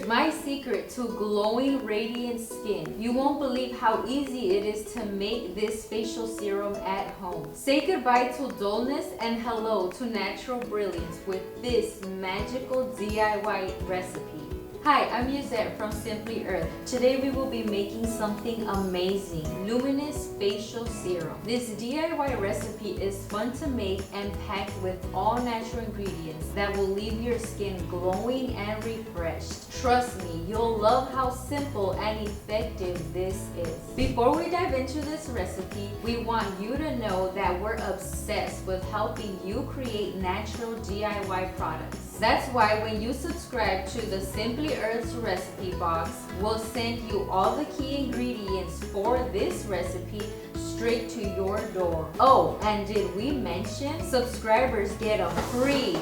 My secret to glowing, radiant skin. You won't believe how easy it is to make this facial serum at home. Say goodbye to dullness and hello to natural brilliance with this magical DIY recipe. Hi, I'm Yusette from Simply Earth. Today we will be making something amazing, Luminous Facial Serum. This DIY recipe is fun to make and packed with all natural ingredients that will leave your skin glowing and refreshed. Trust me, you'll love how simple and effective this is. Before we dive into this recipe, we want you to know that we're obsessed with helping you create natural DIY products. That's why when you subscribe to the Simply Earth's recipe box, we'll send you all the key ingredients for this recipe straight to your door. Oh, and did we mention subscribers get a free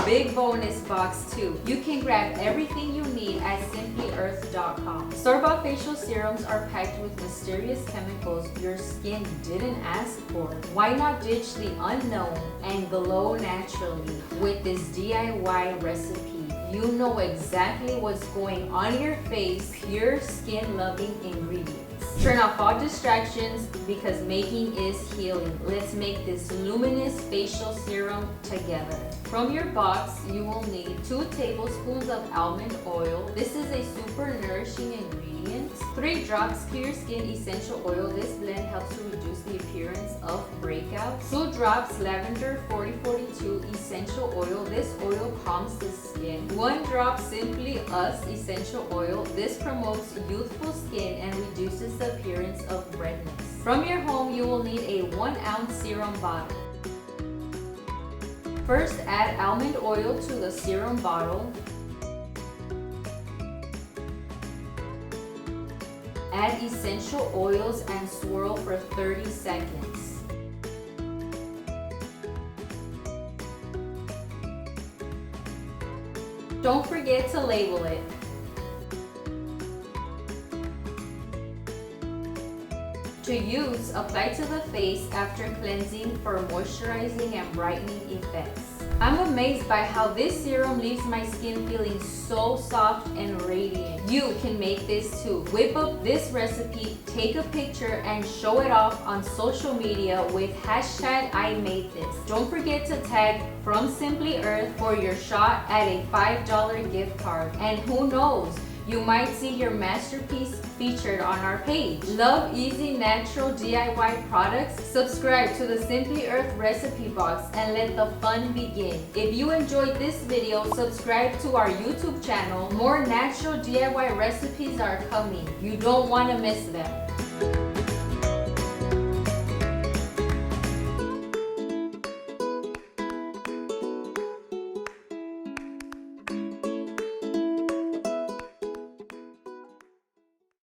big bonus box too. You can grab everything you need at simplyearth.com. Store-bought facial serums are packed with mysterious chemicals your skin didn't ask for. Why not ditch the unknown and glow naturally with this DIY recipe? You know exactly what's going on your face, pure skin-loving ingredients. Turn off all distractions because making is healing. Let's make this luminous facial serum together. From your box, you will need 2 tablespoons of almond oil. This is a super nourishing ingredient. 3 drops Clear Skin Essential Oil. This blend helps to reduce the appearance of breakouts. 2 drops Lavender 4042 Essential Oil. This oil calms the skin. 1 drop Simply Us Essential Oil. This promotes youthful skin and reduces the appearance of redness. From your home, you will need a 1-ounce serum bottle. First, add almond oil to the serum bottle. Add essential oils and swirl for 30 seconds. Don't forget to label it. To use, apply to the face after cleansing for moisturizing and brightening effects. I'm amazed by how this serum leaves my skin feeling so soft and radiant. You can make this too. Whip up this recipe, take a picture, and show it off on social media with hashtag #IMadeThis. Don't forget to tag From Simply Earth for your shot at a $5 gift card. And who knows, you might see your masterpiece featured on our page. Love easy natural DIY products? Subscribe to the Simply Earth recipe box and let the fun begin. If you enjoyed this video, subscribe to our YouTube channel. More natural DIY recipes are coming. You don't want to miss them.